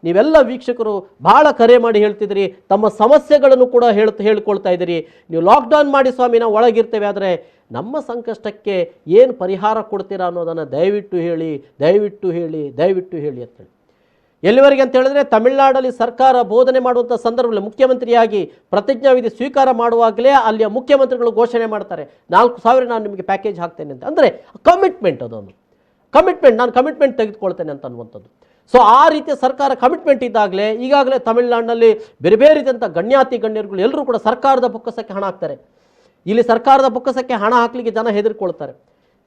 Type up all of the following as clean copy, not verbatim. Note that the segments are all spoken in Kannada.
ನೀವೆಲ್ಲ ವೀಕ್ಷಕರು ಬಹಳ ಕರೆ ಮಾಡಿ ಹೇಳ್ತಿದ್ದೀರಿ, ತಮ್ಮ ಸಮಸ್ಯೆಗಳನ್ನು ಕೂಡ ಹೇಳ್ಕೊಳ್ತಾ ಇದ್ದೀರಿ. ನೀವು ಲಾಕ್ಡೌನ್ ಮಾಡಿ ಸ್ವಾಮಿ, ನಾವು ಒಳಗಿರ್ತೇವೆ, ಆದರೆ ನಮ್ಮ ಸಂಕಷ್ಟಕ್ಕೆ ಏನು ಪರಿಹಾರ ಕೊಡ್ತೀರಾ ಅನ್ನೋದನ್ನು ದಯವಿಟ್ಟು ಹೇಳಿ, ದಯವಿಟ್ಟು ಹೇಳಿ, ದಯವಿಟ್ಟು ಹೇಳಿ ಅಂತೇಳಿ. ಎಲ್ಲಿವರೆಗೆ ಅಂತ ಹೇಳಿದ್ರೆ, ತಮಿಳುನಾಡಲ್ಲಿ ಸರ್ಕಾರ ಬೋಧನೆ ಮಾಡುವಂಥ ಸಂದರ್ಭದಲ್ಲಿ ಮುಖ್ಯಮಂತ್ರಿಯಾಗಿ ಪ್ರತಿಜ್ಞಾವಿಧಿ ಸ್ವೀಕಾರ ಮಾಡುವಾಗಲೇ ಅಲ್ಲಿಯ ಮುಖ್ಯಮಂತ್ರಿಗಳು ಘೋಷಣೆ ಮಾಡ್ತಾರೆ, 4,000 ನಾನು ನಿಮಗೆ ಪ್ಯಾಕೇಜ್ ಹಾಕ್ತೇನೆ ಅಂತ. ಅಂದರೆ ಕಮಿಟ್ಮೆಂಟ್, ಅದೊಂದು ಕಮಿಟ್ಮೆಂಟ್, ನಾನು ಕಮಿಟ್ಮೆಂಟ್ ತೆಗೆದುಕೊಳ್ತೇನೆ ಅಂತ ಅನ್ನುವಂಥದ್ದು. ಸೊ ಆ ರೀತಿಯ ಸರ್ಕಾರ ಕಮಿಟ್ಮೆಂಟ್ ಇದ್ದಾಗಲೇ ಈಗಾಗಲೇ ತಮಿಳುನಾಡಿನಲ್ಲಿ ಬೇರೆ ಬೇರೆ ರೀತಿಯಂಥ ಗಣ್ಯಾತಿ ಗಣ್ಯರುಗಳು ಎಲ್ಲರೂ ಕೂಡ ಸರ್ಕಾರದ ಬೊಕ್ಕಸಕ್ಕೆ ಹಣ ಹಾಕ್ತಾರೆ. ಇಲ್ಲಿ ಸರ್ಕಾರದ ಬೊಕ್ಕಸಕ್ಕೆ ಹಣ ಹಾಕಲಿಕ್ಕೆ ಜನ ಹೆದರ್ಕೊಳ್ತಾರೆ.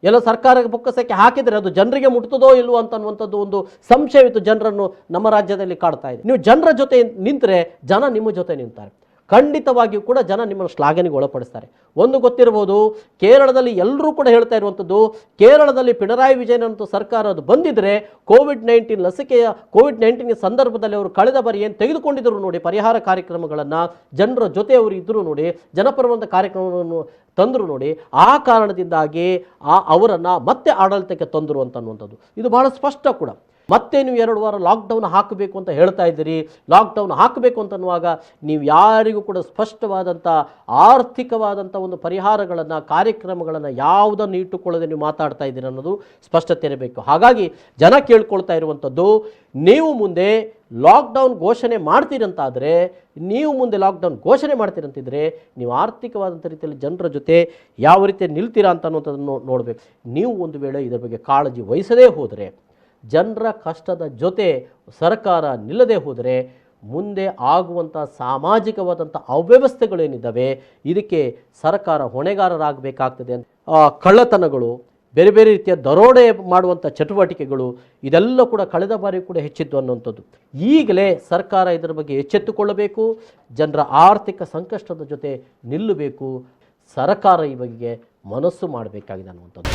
ಎಲ್ಲ ಸರ್ಕಾರದ ಬೊಕ್ಕಸಕ್ಕೆ ಹಾಕಿದರೆ ಅದು ಜನರಿಗೆ ಮುಟ್ತದೋ ಇಲ್ವೋ ಅಂತನ್ನುವಂಥದ್ದು ಒಂದು ಸಂಶಯವಿತ್ತು ಜನರನ್ನು ನಮ್ಮ ರಾಜ್ಯದಲ್ಲಿ ಕಾಡ್ತಾ ಇದೆ. ನೀವು ಜನರ ಜೊತೆ ನಿಂತರೆ ಜನ ನಿಮ್ಮ ಜೊತೆ ನಿಂತಾರೆ, ಖಂಡಿತವಾಗಿಯೂ ಕೂಡ ಜನ ನಿಮ್ಮನ್ನು ಶ್ಲಾಘನೆಗೆ ಒಳಪಡಿಸ್ತಾರೆ. ಒಂದು ಗೊತ್ತಿರಬಹುದು, ಕೇರಳದಲ್ಲಿ ಎಲ್ಲರೂ ಕೂಡ ಹೇಳ್ತಾ ಇರುವಂಥದ್ದು, ಕೇರಳದಲ್ಲಿ ಪಿಣರಾಯಿ ವಿಜಯನ್ ಸರ್ಕಾರ ಅದು ಬಂದಿದ್ದರೆ ಕೋವಿಡ್-19 ಲಸಿಕೆಯ ಕೋವಿಡ್-19 ಸಂದರ್ಭದಲ್ಲಿ ಅವರು ಕಳೆದ ಬಾರಿ ಏನು ತೆಗೆದುಕೊಂಡಿದ್ದರು ನೋಡಿ ಪರಿಹಾರ ಕಾರ್ಯಕ್ರಮಗಳನ್ನು, ಜನರ ಜೊತೆ ಅವರು ಇದ್ದರು ನೋಡಿ, ಜನಪರವಾದ ಕಾರ್ಯಕ್ರಮವನ್ನು ತಂದರು ನೋಡಿ, ಆ ಕಾರಣದಿಂದಾಗಿ ಅವರನ್ನು ಮತ್ತೆ ಆಡಳಿತಕ್ಕೆ ತಂದರು ಅಂತನ್ನುವಂಥದ್ದು ಇದು ಬಹಳ ಸ್ಪಷ್ಟ ಕೂಡ. ಮತ್ತೆ ನೀವು 2 ವಾರ ಲಾಕ್ಡೌನ್ ಹಾಕಬೇಕು ಅಂತ ಹೇಳ್ತಾ ಇದ್ದೀರಿ. ಲಾಕ್ಡೌನ್ ಹಾಕಬೇಕು ಅಂತನ್ನುವಾಗ ನೀವು ಯಾರಿಗೂ ಕೂಡ ಸ್ಪಷ್ಟವಾದಂಥ ಆರ್ಥಿಕವಾದಂಥ ಒಂದು ಪರಿಹಾರಗಳನ್ನು, ಕಾರ್ಯಕ್ರಮಗಳನ್ನು ಯಾವುದನ್ನು ಇಟ್ಟುಕೊಳ್ಳದೆ ನೀವು ಮಾತಾಡ್ತಾ ಇದ್ದೀರಿ ಅನ್ನೋದು ಸ್ಪಷ್ಟತೆ ಇರಬೇಕು. ಹಾಗಾಗಿ ಜನ ಕೇಳ್ಕೊಳ್ತಾ ಇರುವಂಥದ್ದು, ನೀವು ಮುಂದೆ ಲಾಕ್ಡೌನ್ ಘೋಷಣೆ ಮಾಡ್ತೀರಂತಾದರೆ, ನೀವು ಮುಂದೆ ಲಾಕ್ಡೌನ್ ಘೋಷಣೆ ಮಾಡ್ತೀರಂತಿದ್ರೆ ನೀವು ಆರ್ಥಿಕವಾದಂಥ ರೀತಿಯಲ್ಲಿ ಜನರ ಜೊತೆ ಯಾವ ರೀತಿ ನಿಲ್ತೀರಾ ಅಂತ ಅನ್ನೋದನ್ನು ನೋಡಬೇಕು. ನೀವು ಒಂದು ವೇಳೆ ಇದರ ಬಗ್ಗೆ ಕಾಳಜಿ ವಹಿಸದೇ ಹೋದರೆ, ಜನರ ಕಷ್ಟದ ಜೊತೆ ಸರ್ಕಾರ ನಿಲ್ಲದೆ ಹೋದರೆ, ಮುಂದೆ ಆಗುವಂಥ ಸಾಮಾಜಿಕವಾದಂಥ ಅವ್ಯವಸ್ಥೆಗಳೇನಿದ್ದಾವೆ ಇದಕ್ಕೆ ಸರ್ಕಾರ ಹೊಣೆಗಾರರಾಗಬೇಕಾಗ್ತದೆ. ಕಳ್ಳತನಗಳು, ಬೇರೆ ಬೇರೆ ರೀತಿಯ ದರೋಡೆ ಮಾಡುವಂಥ ಚಟುವಟಿಕೆಗಳು ಇದೆಲ್ಲ ಕೂಡ ಕಳೆದ ಬಾರಿ ಕೂಡ ಹೆಚ್ಚಿದ್ದು ಅನ್ನುವಂಥದ್ದು. ಈಗಲೇ ಸರ್ಕಾರ ಇದರ ಬಗ್ಗೆ ಎಚ್ಚೆತ್ತುಕೊಳ್ಳಬೇಕು, ಜನರ ಆರ್ಥಿಕ ಸಂಕಷ್ಟದ ಜೊತೆ ನಿಲ್ಲಬೇಕು. ಸರ್ಕಾರ ಈ ಬಗ್ಗೆ ಮನಸ್ಸು ಮಾಡಬೇಕಾಗಿದೆ ಅನ್ನುವಂಥದ್ದು.